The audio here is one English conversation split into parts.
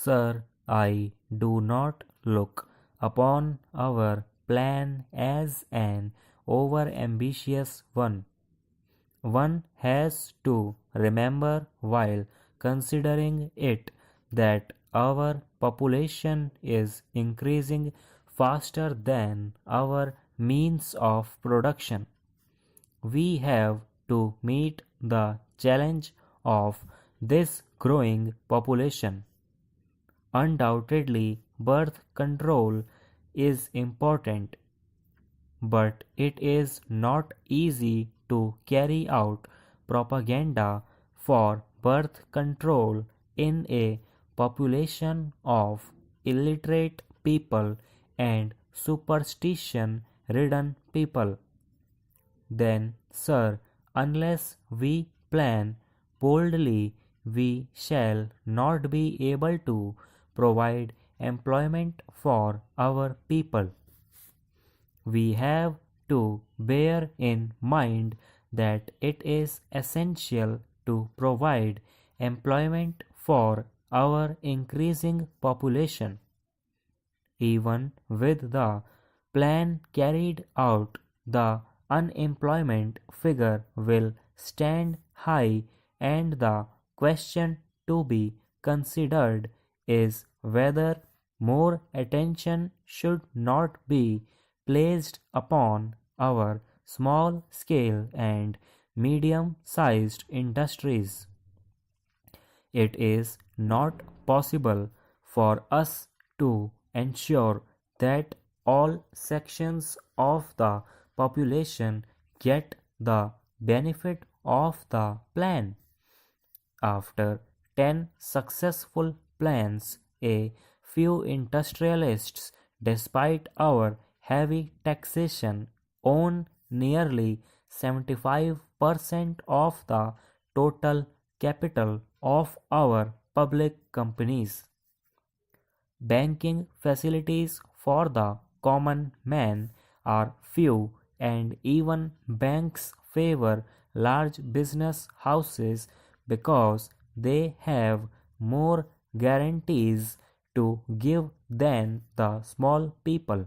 Sir, I do not look upon our plan as an over-ambitious one. One has to remember while considering it that our population is increasing faster than our means of production. We have to meet the challenge of this growing population. Undoubtedly, birth control is important, but it is not easy to carry out propaganda for birth control in a population of illiterate people and superstition ridden people. Then, sir, unless we plan boldly, we shall not be able to provide employment for our people. We have to bear in mind that it is essential to provide employment for our increasing population. Even with the plan carried out, the unemployment figure will stand high, and the question to be considered is whether more attention should not be placed upon our small scale and medium sized industries. It is not possible for us to ensure that all sections of the population get the benefit of the plan. After 10 successful plans, a few industrialists, despite our heavy taxation, own nearly 75% of the total capital of our public companies. Banking facilities for the common man are few, and even banks favor large business houses because they have more guarantees to give than the small people.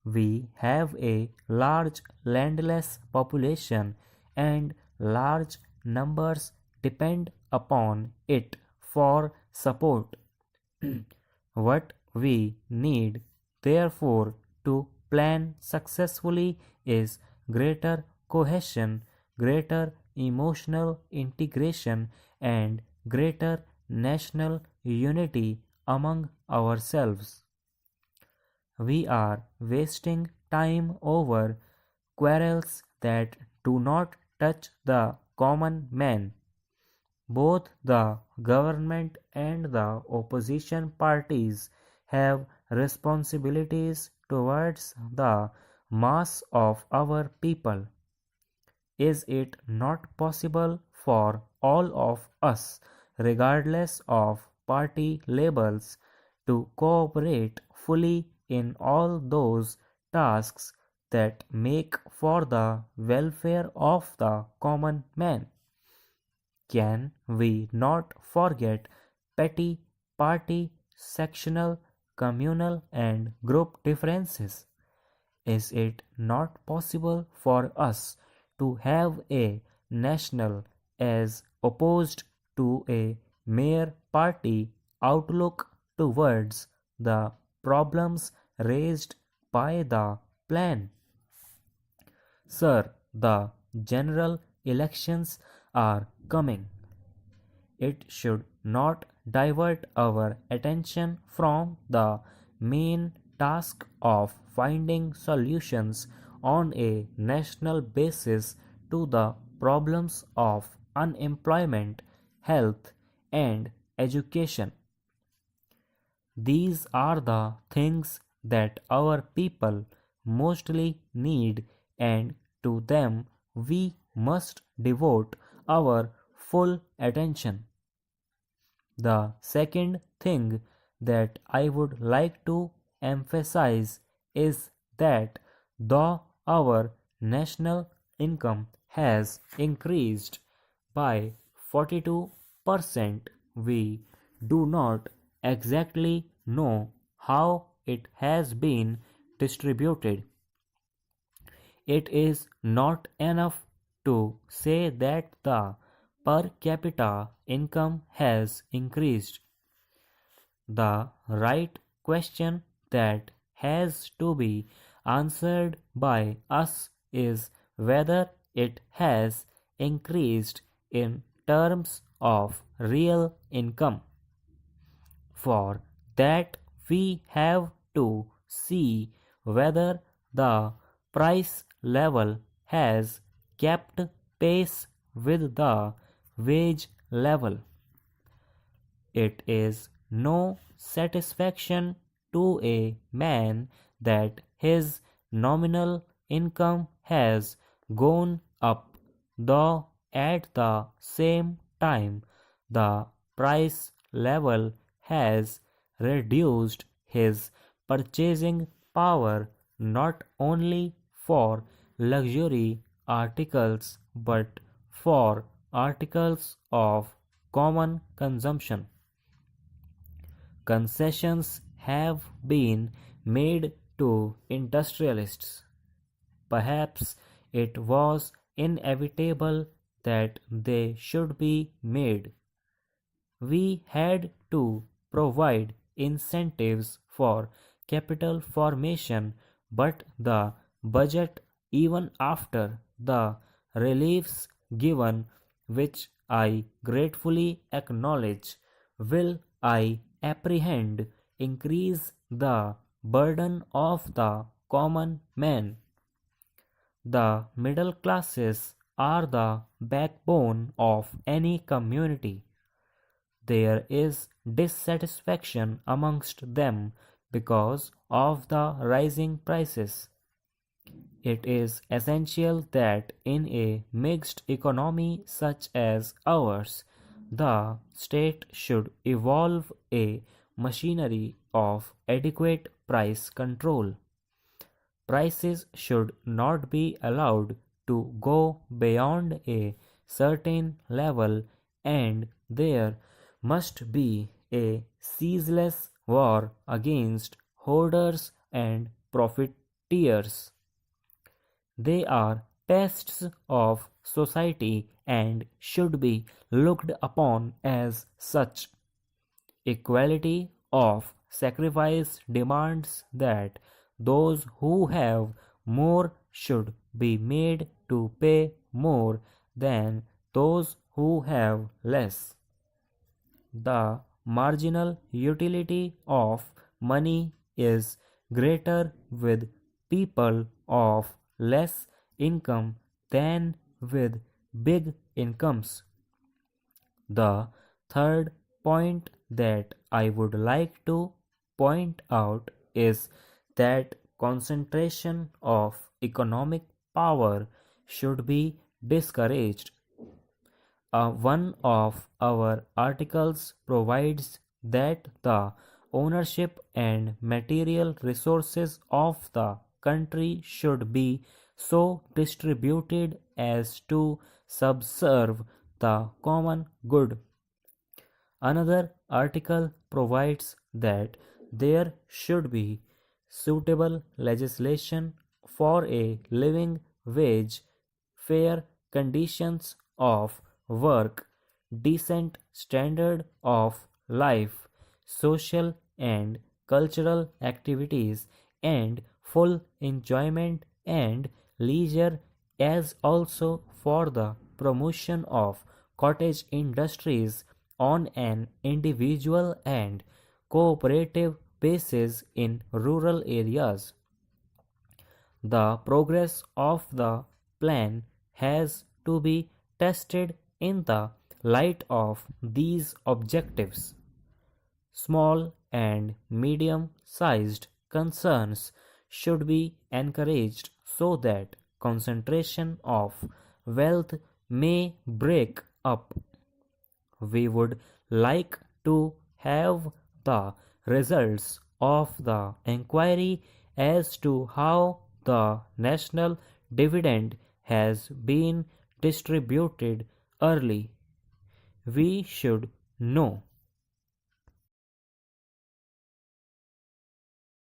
We have a large landless population, and large numbers depend upon it for support. What we need, therefore, to plan successfully is greater cohesion, greater emotional integration, and greater national unity among ourselves. We are wasting time over quarrels that do not touch the common man. Both the government and the opposition parties have responsibilities towards the mass of our people. Is it not possible for all of us, regardless of party labels, to cooperate fully in all those tasks that make for the welfare of the common man? Can we not forget petty party, sectional, communal, and group differences? Is it not possible for us to have a national as opposed to a mere party outlook towards the problems raised by the plan? Sir, the general elections are coming. It should not divert our attention from the main task of finding solutions on a national basis to the problems of unemployment, health, and education. These are the things that our people mostly need, and to them we must devote our full attention. The second thing that I would like to emphasize is that though our national income has increased by 42%, we do not exactly know how it has been distributed. It is not enough to say that the per capita income has increased. The right question that has to be answered by us is whether it has increased in terms of real income. For that, we have to see whether the price level has kept pace with the wage level. It is no satisfaction to a man that his nominal income has gone up, though at the same time the price level has reduced his purchasing power not only for luxury articles but for articles of common consumption. Concessions have been made to industrialists. Perhaps it was inevitable that they should be made. We had to provide incentives for capital formation, but the budget, even after the reliefs given, which I gratefully acknowledge, will, I apprehend, increase the burden of the common man. The middle classes are the backbone of any community. There is dissatisfaction amongst them because of the rising prices. It is essential that in a mixed economy such as ours, the state should evolve a machinery of adequate price control. Prices should not be allowed to go beyond a certain level, and there must be a ceaseless war against hoarders and profiteers. They are pests of society and should be looked upon as such. Equality of sacrifice demands that those who have more should be made to pay more than those who have less. The marginal utility of money is greater with people of less income than with big incomes. The third point that I would like to point out is that concentration of economic power should be discouraged. One of our articles provides that the ownership and material resources of the country should be so distributed as to subserve the common good. Another article provides that there should be suitable legislation for a living wage, fair conditions of work, decent standard of life, social and cultural activities, and full enjoyment and leisure, as also for the promotion of cottage industries on an individual and cooperative basis in rural areas. The progress of the plan has to be tested in the light of these objectives. Small and medium sized concerns should be encouraged so that concentration of wealth may break up. We would like to have the results of the inquiry as to how the national dividend has been distributed early. We should know